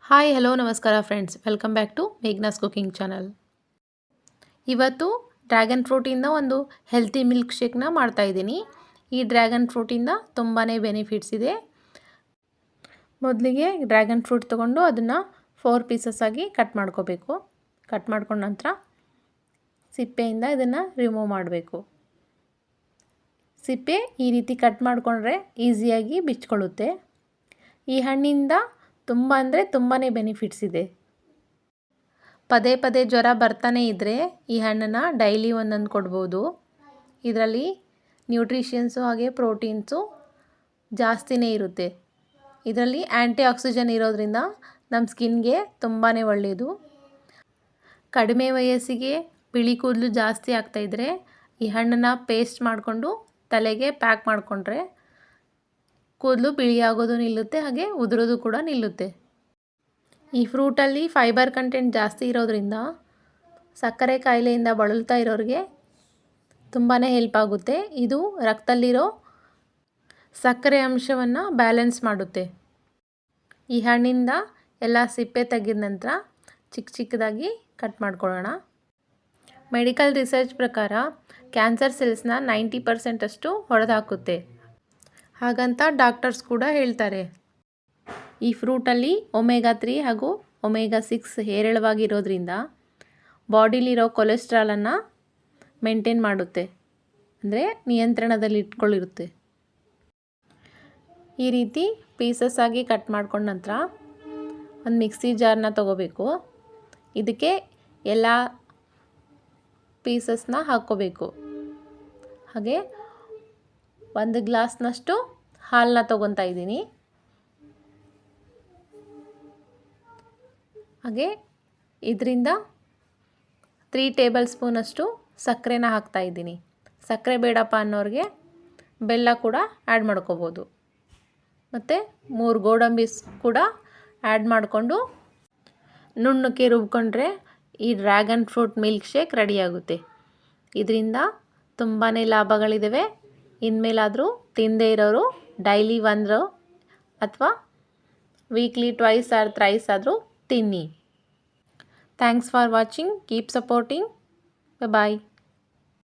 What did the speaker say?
Hi hello ನಮಸ್ಕಾರ friends, welcome back to Meghna's cooking channel. ಇವತ್ತು dragon ಫ್ರೂಟಿಂದ ಒಂದು ಹೆಲ್ತಿ ಮಿಲ್ಕ್ ಶೇಕ್ನ ಮಾಡ್ತಾಯಿದ್ದೀನಿ. ಈ ಡ್ರ್ಯಾಗನ್ ಫ್ರೂಟಿಂದ ತುಂಬಾ ಬೆನಿಫಿಟ್ಸ್ ಇದೆ. ಮೊದಲಿಗೆ ಡ್ರ್ಯಾಗನ್ ಫ್ರೂಟ್ ತೊಗೊಂಡು ಅದನ್ನು 4 ಪೀಸಸ್ ಆಗಿ ಕಟ್ ಮಾಡ್ಕೋಬೇಕು. ಕಟ್ ಮಾಡ್ಕೊಂಡ ನಂತರ ಸಿಪ್ಪೆಯಿಂದ ಇದನ್ನು ರಿಮೂವ್ ಮಾಡಬೇಕು. ಸಿಪ್ಪೆ ಈ ರೀತಿ ಕಟ್ ಮಾಡಿಕೊಂಡ್ರೆ ಈಸಿಯಾಗಿ ಬಿಚ್ಕೊಳ್ಳುತ್ತೆ. ಈ ಹಣ್ಣಿಂದ ತುಂಬ ಅಂದರೆ ತುಂಬಾ ಬೆನಿಫಿಟ್ಸ್ ಇದೆ. ಪದೇ ಪದೇ ಜ್ವರ ಬರ್ತಾನೆ ಇದ್ದರೆ ಈ ಹಣ್ಣನ್ನು ಡೈಲಿ ಒಂದೊಂದು ಕೊಡ್ಬೋದು. ಇದರಲ್ಲಿ ನ್ಯೂಟ್ರಿಷನ್ಸು ಹಾಗೆ ಪ್ರೋಟೀನ್ಸು ಜಾಸ್ತಿನೇ ಇರುತ್ತೆ. ಇದರಲ್ಲಿ ಆ್ಯಂಟಿ ಆಕ್ಸಿಜನ್ ಇರೋದ್ರಿಂದ ನಮ್ಮ ಸ್ಕಿನ್ಗೆ ತುಂಬಾ ಒಳ್ಳೆಯದು. ಕಡಿಮೆ ವಯಸ್ಸಿಗೆ ಬಿಳಿ ಕೂದಲು ಜಾಸ್ತಿ ಆಗ್ತಾಯಿದ್ರೆ ಈ ಹಣ್ಣನ್ನು ಪೇಸ್ಟ್ ಮಾಡಿಕೊಂಡು ತಲೆಗೆ ಪ್ಯಾಕ್ ಮಾಡಿಕೊಂಡ್ರೆ ಕೂದಲು ಬಿಳಿಯಾಗೋದು ನಿಲ್ಲುತ್ತೆ, ಹಾಗೆ ಉದುರೋದು ಕೂಡ ನಿಲ್ಲುತ್ತೆ. ಈ ಫ್ರೂಟಲ್ಲಿ ಫೈಬರ್ ಕಂಟೆಂಟ್ ಜಾಸ್ತಿ ಇರೋದ್ರಿಂದ ಸಕ್ಕರೆ ಕಾಯಿಲೆಯಿಂದ ಬಳಲ್ತಾ ಇರೋರಿಗೆ ತುಂಬಾ ಹೆಲ್ಪ್ ಆಗುತ್ತೆ. ಇದು ರಕ್ತದಲ್ಲಿರೋ ಸಕ್ಕರೆ ಅಂಶವನ್ನು ಬ್ಯಾಲೆನ್ಸ್ ಮಾಡುತ್ತೆ. ಈ ಹಣ್ಣಿಂದ ಎಲ್ಲ ಸಿಪ್ಪೆ ತೆಗೆದ ನಂತರ ಚಿಕ್ಕ ಚಿಕ್ಕದಾಗಿ ಕಟ್ ಮಾಡ್ಕೊಳ್ಳೋಣ. ಮೆಡಿಕಲ್ ರಿಸರ್ಚ್ ಪ್ರಕಾರ ಕ್ಯಾನ್ಸರ್ ಸೆಲ್ಸ್ನ 90% ಅಷ್ಟು ಹೊಡೆದಾಕುತ್ತೆ. ಹಾಗಂತ ಡಾಕ್ಟರ್ಸ್ ಕೂಡ ಹೇಳ್ತಾರೆ. ಈ ಫ್ರೂಟಲ್ಲಿ ಒಮೆಗಾ 3 ಹಾಗೂ ಒಮೆಗಾ 6 ಹೇರಳವಾಗಿರೋದ್ರಿಂದ ಬಾಡಿಲಿರೋ ಕೊಲೆಸ್ಟ್ರಾಲನ್ನು ಮೇಂಟೈನ್ ಮಾಡುತ್ತೆ, ಅಂದರೆ ನಿಯಂತ್ರಣದಲ್ಲಿ ಇಟ್ಕೊಳ್ಳಿರುತ್ತೆ. ಈ ರೀತಿ ಪೀಸಸ್ ಆಗಿ ಕಟ್ ಮಾಡ್ಕೊಂಡ ನಂತರ ಒಂದು ಮಿಕ್ಸಿ ಜಾರ್ನ ತೊಗೋಬೇಕು. ಇದಕ್ಕೆ ಎಲ್ಲ ಪೀಸಸ್ನ ಹಾಕ್ಕೋಬೇಕು. ಹಾಗೆ 1 ಗ್ಲಾಸ್ನಷ್ಟು ಹಾಲನ್ನ ತೊಗೊತಾ ಇದ್ದೀನಿ. ಹಾಗೆ ಇದರಿಂದ 3 ಟೇಬಲ್ ಸ್ಪೂನಷ್ಟು ಸಕ್ಕರೆನ ಹಾಕ್ತಾಯಿದ್ದೀನಿ. ಸಕ್ಕರೆ ಬೇಡಪ್ಪ ಅನ್ನೋರಿಗೆ ಬೆಲ್ಲ ಕೂಡ ಆ್ಯಡ್ ಮಾಡ್ಕೋಬೋದು. ಮತ್ತು 3 ಗೋಡಂಬಿ ಕೂಡ ಆ್ಯಡ್ ಮಾಡಿಕೊಂಡು ನುಣ್ಣಕ್ಕೆ ರುಬ್ಕೊಂಡ್ರೆ ಈ ಡ್ರ್ಯಾಗನ್ ಫ್ರೂಟ್ ಮಿಲ್ಕ್ ಶೇಕ್ ರೆಡಿಯಾಗುತ್ತೆ. ಇದರಿಂದ ತುಂಬಾ ಲಾಭಗಳಿದ್ದಾವೆ. ಇನ್ಮೇಲಾದರೂ ತಿಂದೇ ಇರೋರು ಡೈಲಿ 1 ಅಥವಾ ವೀಕ್ಲಿ 2 ಆರ್ 3 ಆದರೂ ತಿನ್ನಿ. Thanks for watching. Keep supporting. Bye.